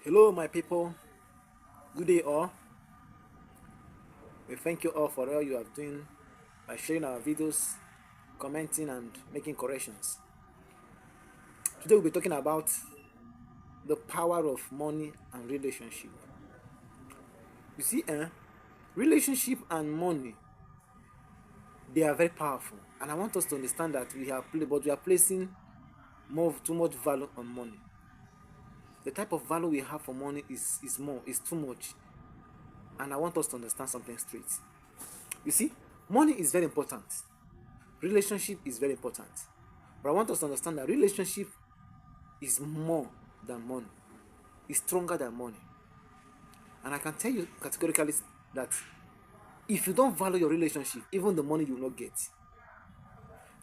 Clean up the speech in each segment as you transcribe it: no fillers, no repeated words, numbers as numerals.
Hello, my people. Good day, all. We thank you all for all you are doing by sharing our videos, commenting, and making corrections. Today, we'll be talking about the power of money and relationship. You see, relationship and money, they are very powerful, and I want us to understand that we are placing too much value on money. The type of value we have for money is too much, and I want us to understand something straight. You see, money is very important. Relationship is very important. But I want us to understand that relationship is more than money, is stronger than money. And I can tell you categorically that if you don't value your relationship, even the money you will not get.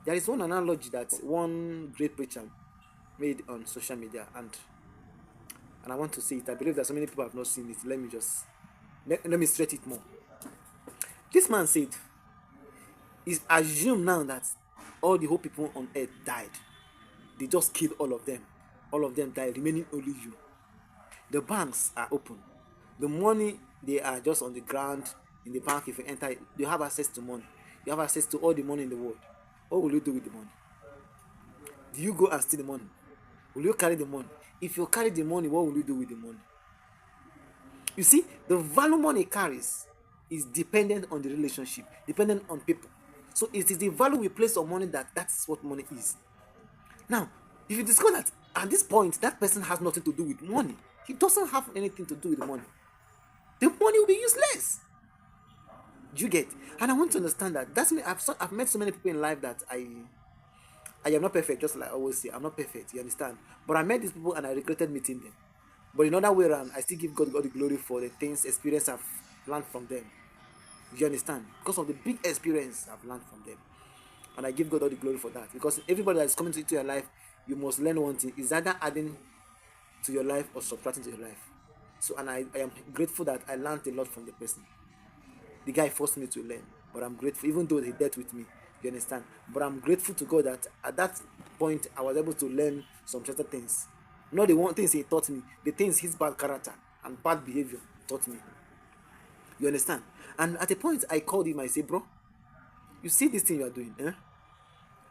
There is one analogy that one great preacher made on social media, and I want to say it. I believe that so many people have not seen it. Let me stress it more. This man said, it's assumed now that all the whole people on earth died. They just killed all of them. All of them died, remaining only you. The banks are open. The money, they are just on the ground in the bank. If you enter, you have access to money. You have access to all the money in the world. What will you do with the money? Do you go and steal the money? Will you carry the money? If you carry the money, what will you do with the money? You see, the value money carries is dependent on the relationship, dependent on people. So it is the value we place on money that's what money is. Now, if you discover that at this point that person has nothing to do with money, he doesn't have anything to do with the money, the money will be useless. Do you get? And I want to understand that. That's me. I've met so many people in life that I am not perfect, just like I always say, I'm not perfect, you understand? But I met these people and I regretted meeting them. But in other way around, I still give God the glory for the things, experience I've learned from them. You understand? Because of the big experience I've learned from them. And I give God all the glory for that. Because everybody that is coming into your life, you must learn one thing. Is either adding to your life or subtracting to your life. So, and I am grateful that I learned a lot from the person. The guy forced me to learn, but I'm grateful, even though he dealt with me. You understand? But I'm grateful to God that at that point I was able to learn some certain things. Not the one things he taught me, the things his bad character and bad behavior taught me. You understand? And at a point I called him, I said, bro, you see this thing you are doing, eh?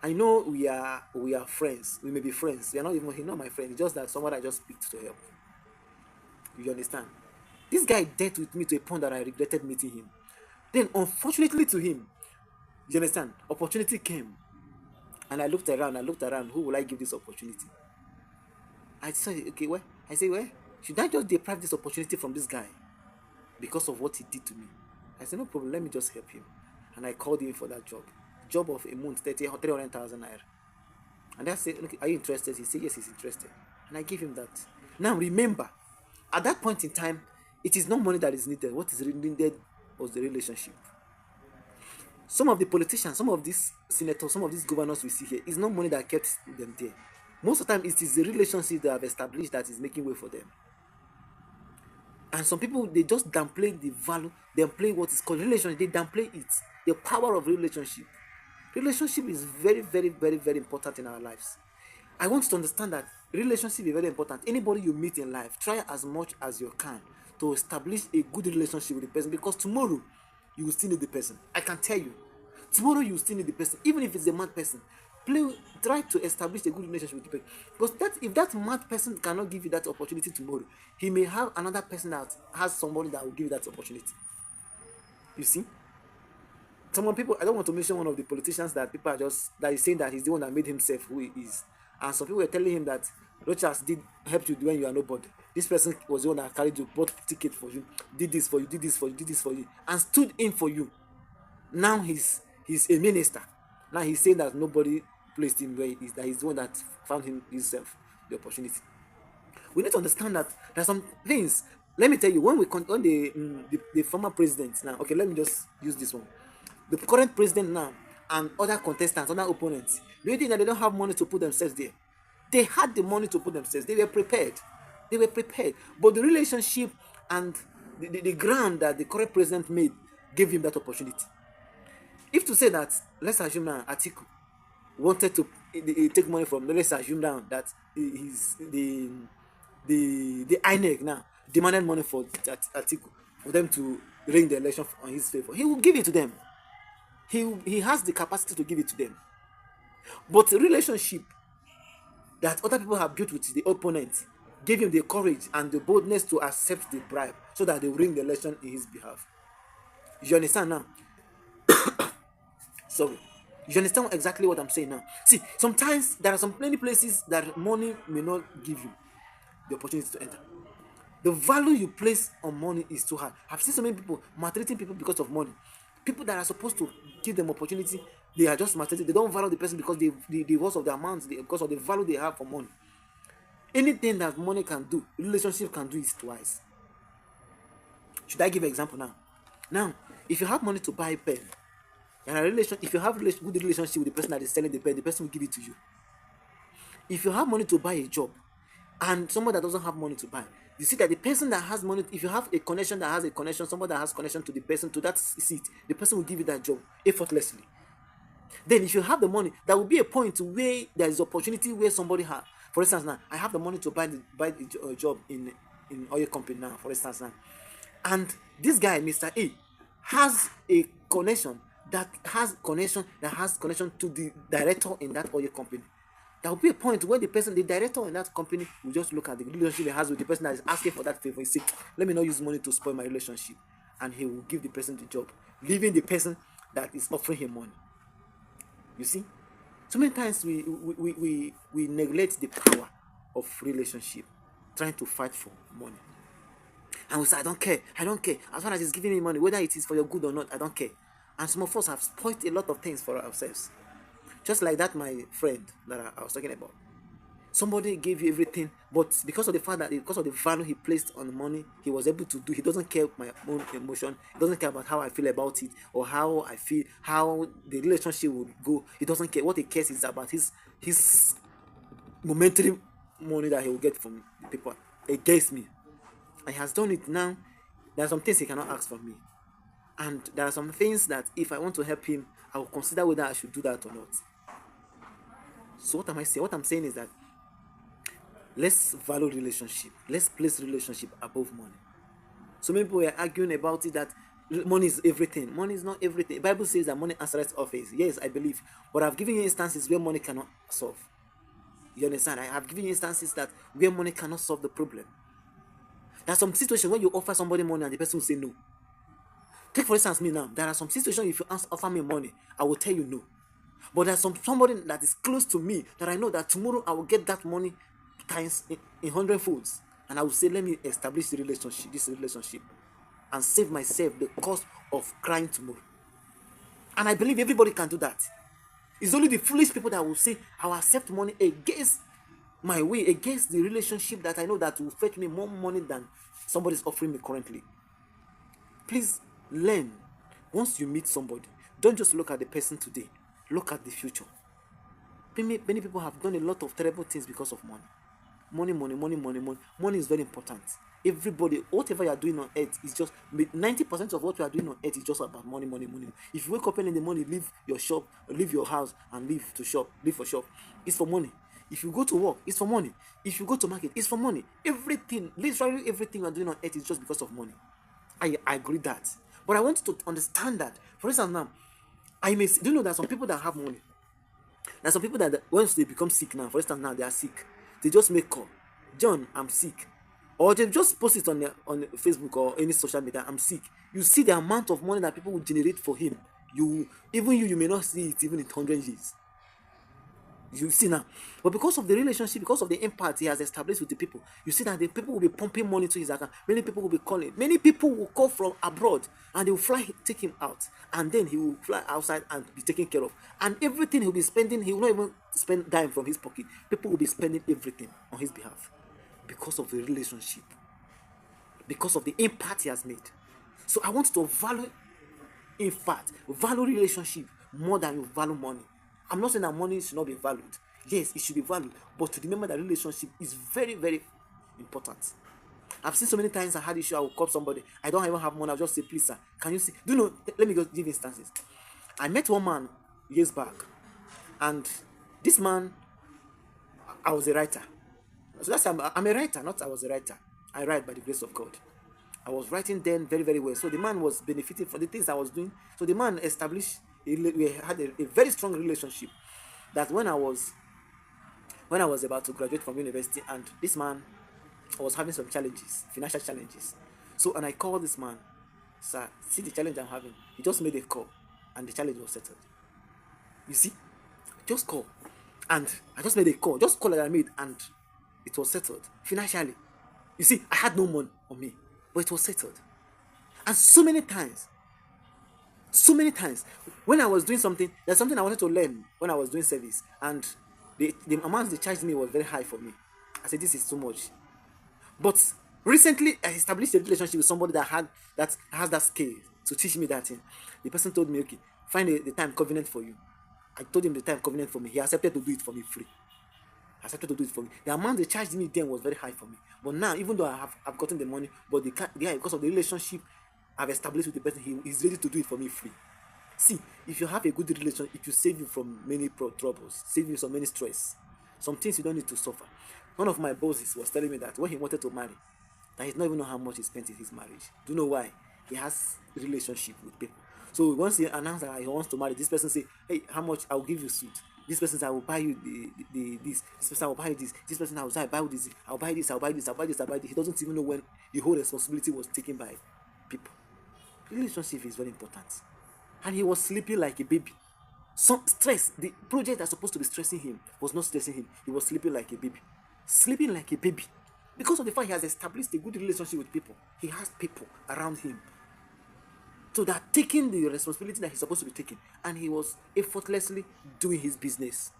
I know we are friends. We may be friends. We are not even he's not my friend. It's just that someone I just picked to help. You understand? This guy dealt with me to a point that I regretted meeting him. Then, unfortunately to him, you understand, opportunity came. And I looked around, who will I give this opportunity? I said, okay, well, I said, well, should I just deprive this opportunity from this guy because of what he did to me? I said, no problem, let me just help him. And I called him for that job. Job of a month, 300,000 naira. And I said, okay, are you interested? He said, yes, he's interested. And I gave him that. Now remember, at that point in time, it is not money that is needed. What is needed was the relationship. Some of the politicians, some of these senators, some of these governors we see here, it's not money that kept them there. Most of the time, it is the relationship they have established that is making way for them. And some people, they just downplay the value, they downplay what is called relationship, they downplay it, the power of relationship. Relationship is very, very, very, very important in our lives. I want you to understand that relationship is very important. Anybody you meet in life, try as much as you can to establish a good relationship with the person, because tomorrow you will still need the person. I can tell you, tomorrow you will still need the person, even if it's a mad person. Try to establish a good relationship with the person, because if that mad person cannot give you that opportunity tomorrow, he may have another person that has somebody that will give you that opportunity. You see, some people, I don't want to mention one of the politicians that people are just that is saying that he's the one that made himself who he is, and some people were telling him that Rochas did help you when you are nobody. This person was the one that carried you, bought ticket for you, did this for you, did this for you, did this for you, and stood in for you. Now he's a minister. Now he's saying that nobody placed him where he is, that he's the one that found him himself the opportunity. We need to understand that there are some things. Let me tell you, when the former president now, okay, let me just use this one. The current president now and other contestants, other opponents, do you think that they don't have money to put themselves there? They had the money to put themselves. They were prepared. They were prepared. But the relationship and the ground that the current president made gave him that opportunity. If to say that, let's assume now Atiku wanted to take money from, let's assume now that he's the the INEC now demanded money for Atiku for them to ring the election on his favor, he will give it to them. He has the capacity to give it to them. But the relationship that other people have built with the opponent gave him the courage and the boldness to accept the bribe so that they will ring the election in his behalf. You understand now? Sorry. You understand exactly what I'm saying now? See, sometimes there are some many places that money may not give you the opportunity to enter. The value you place on money is too high. I've seen so many people maltreating people because of money. People that are supposed to give them opportunity, they are just maltreating. They don't value the person because the worth of the amount, because of the value they have for money. Anything that money can do, relationship can do is twice. Should I give an example now? Now, if you have money to buy a pen, and if you have good relationship with the person that is selling the pen, the person will give it to you. If you have money to buy a job, and someone that doesn't have money to buy, you see that the person that has money, if you have a connection that has a connection, someone that has connection to the person, to that seat, the person will give you that job effortlessly. Then if you have the money, there will be a point where there is opportunity where somebody has. For instance, now I have the money to buy the job in oil company now. For instance, now, and this guy, Mr. A, has a connection that has connection to the director in that oil company. There will be a point where the director in that company will just look at the relationship he has with the person that is asking for that favor. He say, "Let me not use money to spoil my relationship," and he will give the person the job, leaving the person that is offering him money. You see, so many times we neglect the power of relationship, trying to fight for money. And we say, I don't care. As long as it's giving me money, whether it is for your good or not, I don't care. And some of us have spoiled a lot of things for ourselves. Just like that, my friend that I was talking about. Somebody gave you everything, but because of the value he placed on the money, he was able to do. He doesn't care my own emotion. He doesn't care about how I feel about it or how I feel, how the relationship will go. He doesn't care. What he cares is about his momentary money that he will get from the people against me. And he has done it now. There are some things he cannot ask from me. And there are some things that if I want to help him, I will consider whether I should do that or not. So what am I saying? What I'm saying is that let's value relationship. Let's place relationship above money. So many people are arguing about it that money is everything. Money is not everything. The Bible says that money answers all things. Yes, I believe. But I've given you instances where money cannot solve. You understand? I have given you instances that where money cannot solve the problem. There are some situations where you offer somebody money and the person will say no. Take for instance me now. There are some situations if you offer me money, I will tell you no. But there's somebody that is close to me that I know that tomorrow I will get that money times in 100 folds, and I will say, let me establish this relationship, and save myself the cost of crying tomorrow. And I believe everybody can do that. It's only the foolish people that will say, I will accept money against my way, against the relationship that I know that will fetch me more money than somebody is offering me currently. Please learn. Once you meet somebody, don't just look at the person today. Look at the future. Many people have done a lot of terrible things because of money. Money is very important. Everybody, whatever you are doing on earth is just 90% of what you are doing on earth is just about money. If you wake up in the morning, leave your shop, leave your house, and leave for shop, it's for money. If you go to work, it's for money. If you go to market, it's for money. Everything, literally everything you are doing on earth is just because of money. I agree that, but I want you to understand that. For instance, now, do you know that some people that have money, there are some people that once they become sick now, for instance, now they are sick, they just make call, John, I'm sick, or they just post it on Facebook or any social media, I'm sick. You see the amount of money that people will generate for him. You may not see it even in 100 years. You see now, but because of the relationship, because of the impact he has established with the people, you see that the people will be pumping money to his account. Many people will be calling. Many people will call from abroad, and they will take him out, and then he will fly outside and be taken care of. And everything he'll be spending, he will not even spend dime from his pocket. People will be spending everything on his behalf because of the relationship, because of the impact he has made. So I want to value relationship more than you value money. I'm not saying that money should not be valued. Yes, it should be valued, but to remember that relationship is very, very important. I've seen so many times I had issue. I will call somebody. I don't even have money. I'll just say, please, sir, can you see? Do you know? Let me give instances. I met one man years back, and this man, I was a writer. So that's I'm a writer, not I was a writer. I write by the grace of God. I was writing then very, very well. So the man was benefiting from the things I was doing. So the man established, we had a very strong relationship. That when I was about to graduate from university, and this man was having some challenges, financial challenges. So, and I called this man, sir, see the challenge I'm having. He just made a call, and the challenge was settled. You see, just call, and I just made a call, just call that I made, and it was settled financially. You see, I had no money on me, but it was settled. And so many times, when I was doing something, there's something I wanted to learn when I was doing service, and the amount they charged me was very high for me. I said, this is too much. But recently, I established a relationship with somebody that has that skill to teach me that thing. The person told me, okay, find the time convenient for you. I told him the time convenient for me. He accepted to do it for me free. Accepted to do it for me. The amount they charged me then was very high for me. But now, even though I've gotten the money, but the guy, because of the relationship I've established with the person, he is ready to do it for me free. See, if you have a good relation, it will save you from many troubles, save you from many stress, some things you don't need to suffer. One of my bosses was telling me that when he wanted to marry, that he not even know how much he spent in his marriage. Do you know why? He has relationship with people. So once he announced that he wants to marry, this person say, hey, how much? I will give you suit. This person say, I will buy you the this. This person, I will buy you this. This person, I will say, I buy you this. I'll buy this. I'll buy this. I'll buy this. I'll buy this. He doesn't even know when the whole responsibility was taken by people. Relationship is very important. And he was sleeping like a baby. Some stress, the project that's supposed to be stressing him was not stressing him. He was sleeping like a baby. Sleeping like a baby. Because of the fact he has established a good relationship with people. He has people around him. So they're taking the responsibility that he's supposed to be taking. And he was effortlessly doing his business.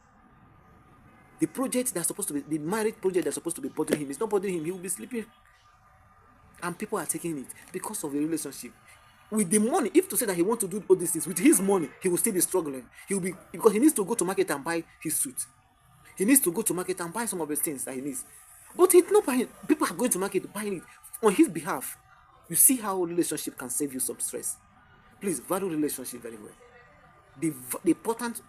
The project that's supposed to be, the marriage project that's supposed to be bothering him, is not bothering him. He will be sleeping. And people are taking it because of the relationship. With the money, if to say that he wants to do all these things, with his money, he will still be struggling. He will be, because he needs to go to market and buy his suit. He needs to go to market and buy some of the things that he needs. But he's not buying. People are going to market buying it on his behalf. You see how relationship can save you some stress. Please value relationship very well. The importance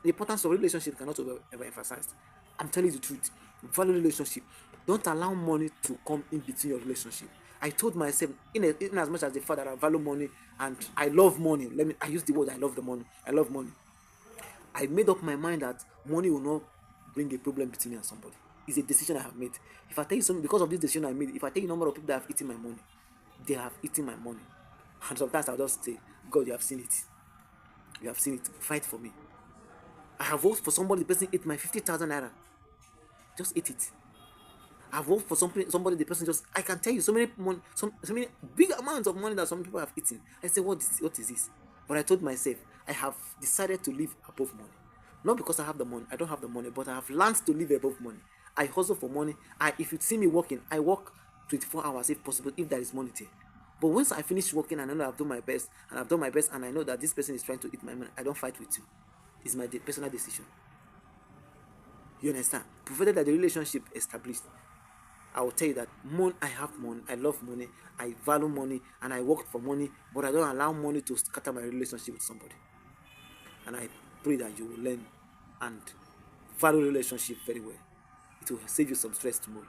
of relationship cannot be ever emphasized. I'm telling you the truth. Value relationship. Don't allow money to come in between your relationship. I told myself, in as much as the fact that I value money and I love money. I use the word I love the money. I love money. I made up my mind that money will not bring a problem between me and somebody. It's a decision I have made. If I tell you something, because of this decision I made, if I tell you the number of people that have eaten my money, they have eaten my money. And sometimes I'll just say, God, you have seen it. You have seen it. Fight for me. I have worked for somebody, the person ate my 50,000 naira. Just eat it. I've worked for somebody, the person just, I can tell you so many money, so many big amounts of money that some people have eaten. I say, what is this? But I told myself, I have decided to live above money. Not because I have the money, I don't have the money, but I have learned to live above money. I hustle for money. If you see me working, I work 24 hours if possible, if there is money there. But once I finish working and I know I've done my best, and I know that this person is trying to eat my money, I don't fight with you. It's my personal decision. You understand? Provided that the relationship established, I will tell you that I have money, I love money, I value money, and I work for money, but I don't allow money to scatter my relationship with somebody. And I pray that you will learn and value relationship very well. It will save you some stress tomorrow.